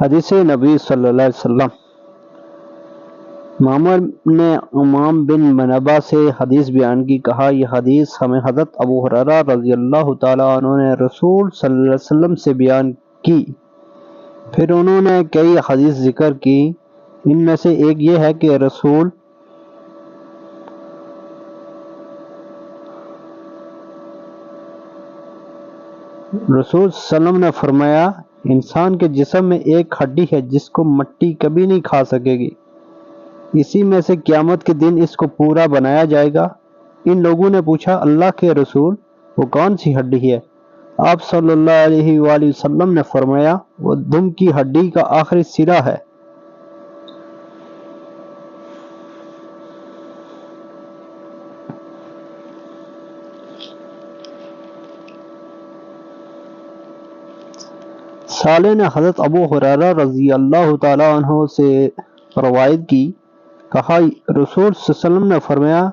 حدیث نبی صلی اللہ علیہ وسلم۔ معمر نے امام بن منبع سے حدیث بیان کی، کہا یہ حدیث ہمیں حضرت ابو ہریرہ رضی اللہ تعالیٰ عنہ نے رسول صلی اللہ علیہ وسلم سے بیان کی۔ پھر انہوں نے کئی حدیث ذکر کی، ان میں سے ایک یہ ہے کہ رسول صلی اللہ علیہ وسلم نے فرمایا، انسان کے جسم میں ایک ہڈی ہے جس کو مٹی کبھی نہیں کھا سکے گی، اسی میں سے قیامت کے دن اس کو پورا بنایا جائے گا۔ ان لوگوں نے پوچھا، اللہ کے رسول وہ کون سی ہڈی ہے؟ آپ صلی اللہ علیہ وآلہ وسلم نے فرمایا، وہ دم کی ہڈی کا آخری سرا ہے۔ صالح نے حضرت ابو ہریرہ رضی اللہ تعالیٰ عنہ سے روایت کی، کہا رسول صلی اللہ علیہ وسلم نے فرمایا،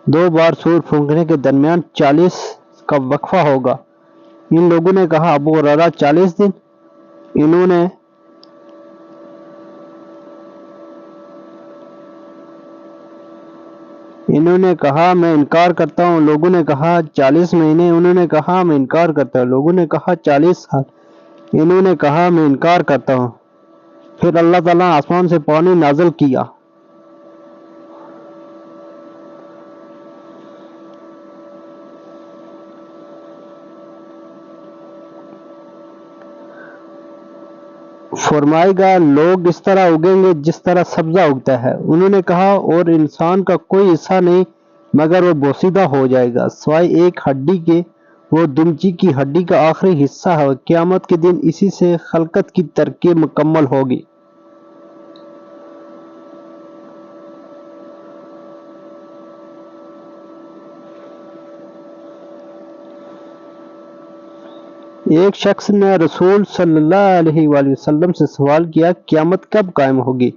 2 بار سور پھونکنے کے درمیان 40 کا وقفہ ہوگا۔ ان لوگوں نے کہا، ابو ہریرہ 40 دن؟ انہوں نے کہا میں انکار کرتا ہوں۔ لوگوں نے کہا 40 مہینے؟ انہوں نے کہا میں انکار کرتا ہوں۔ لوگوں نے کہا 40 سال؟ انہوں نے کہا میں انکار کرتا ہوں۔ پھر اللہ تعالیٰ آسمان سے پانی نازل کیا۔ فرمائے گا لوگ اس طرح اگیں گے جس طرح سبزہ اگتا ہے۔ انہوں نے کہا اور انسان کا کوئی حصہ نہیں مگر وہ بوسیدہ ہو جائے گا سوائے ایک ہڈی کے، وہ دمچی کی ہڈی کا آخری حصہ ہے، قیامت کے دن اسی سے خلقت کی ترکیب مکمل ہوگی۔ ایک شخص نے رسول صلی اللہ علیہ وآلہ وسلم سے سوال کیا، قیامت کب قائم ہوگی؟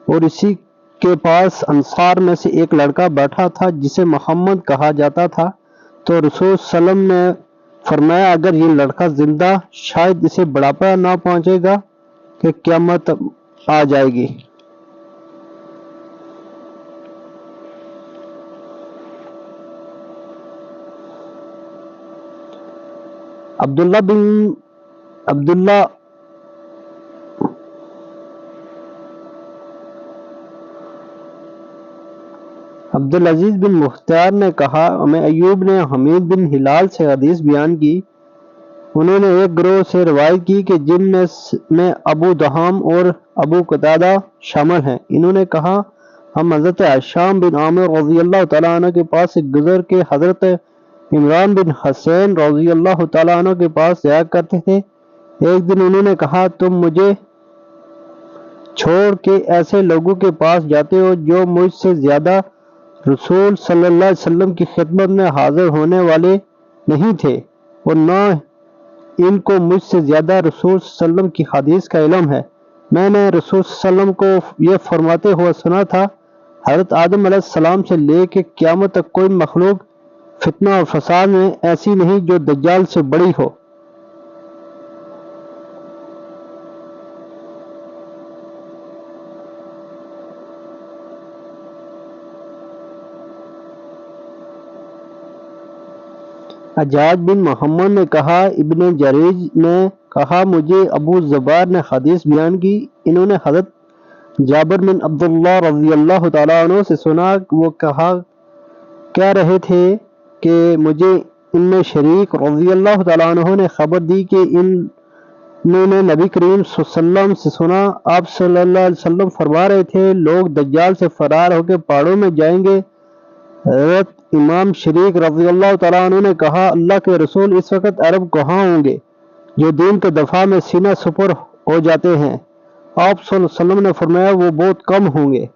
اور اسی کے پاس انصار میں سے ایک لڑکا بیٹھا تھا جسے محمد کہا جاتا تھا، تو رسول صلی اللہ علیہ وسلم نے فرمایا، اگر یہ لڑکا زندہ شاید اسے بڑھاپا نہ پہنچے گا کہ قیامت آ جائے گی۔ عبدالعزیز بن مختار نے کہا، ہمیں ایوب نے حمید بن ہلال سے حدیث بیان کی، انہوں نے ایک گروہ سے روایت کی کہ جن میں ابو دہام اور ابو قتادہ شامل ہیں۔ انہوں نے کہا، ہم حضرت ہشام بن عامر رضی اللہ تعالیٰ عنہ کے پاس سے گزر کے حضرت عمران بن حسین رضی اللہ تعالیٰ عنہ کے پاس جایا کرتے تھے۔ ایک دن انہوں نے کہا، تم مجھے چھوڑ کے ایسے لوگوں کے پاس جاتے ہو جو مجھ سے زیادہ رسول صلی اللہ علیہ وسلم کی خدمت میں حاضر ہونے والے نہیں تھے، اور نہ ان کو مجھ سے زیادہ رسول صلی اللہ علیہ وسلم کی حدیث کا علم ہے۔ میں نے رسول صلی اللہ علیہ وسلم کو یہ فرماتے ہوئے سنا تھا، حضرت آدم علیہ السلام سے لے کے قیامت تک کوئی مخلوق فتنہ اور فساد میں ایسی نہیں جو دجال سے بڑی ہو۔ حجاج بن محمد نے کہا، ابن جریج نے کہا، مجھے ابو زبار نے حدیث بیان کی، انہوں نے حضرت جابر بن عبداللہ رضی اللہ تعالیٰ عنہ سے سنا، وہ کہہ رہے تھے کہ مجھے ان میں شریک رضی اللہ تعالیٰ عنہ نے خبر دی کہ انہوں نے نبی کریم صلی اللہ علیہ وسلم سے سنا، آپ صلی اللہ علیہ وسلم فرما رہے تھے، لوگ دجال سے فرار ہو کے پہاڑوں میں جائیں گے۔ حضرت امام شریک رضی اللہ تعالیٰ عنہ نے کہا، اللہ کے رسول اس وقت عرب کہاں ہوں گے جو دین کے دفاع میں سینہ سپر ہو جاتے ہیں؟ آپ صلی اللہ علیہ وسلم نے فرمایا، وہ بہت کم ہوں گے۔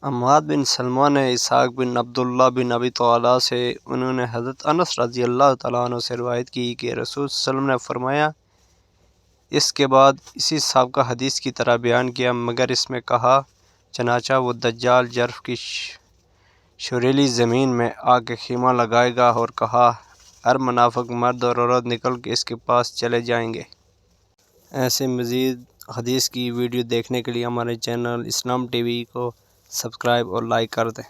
حماد بن سلمہ نے اسحاق بن عبداللہ بن ابی طلحہ سے، انہوں نے حضرت انس رضی اللہ تعالیٰ عنہ سے روایت کی کہ رسول صلی اللہ علیہ وسلم نے فرمایا، اس کے بعد اسی سابقہ حدیث کی طرح بیان کیا، مگر اس میں کہا چنانچہ وہ دجال جرف کی شریلی زمین میں آ کے خیمہ لگائے گا، اور کہا ہر منافق مرد اور عورت نکل کے اس کے پاس چلے جائیں گے۔ ایسے مزید حدیث کی ویڈیو دیکھنے کے لیے ہمارے چینل اسلام ٹی وی کو سبسکرائب اور لائک کر دیں۔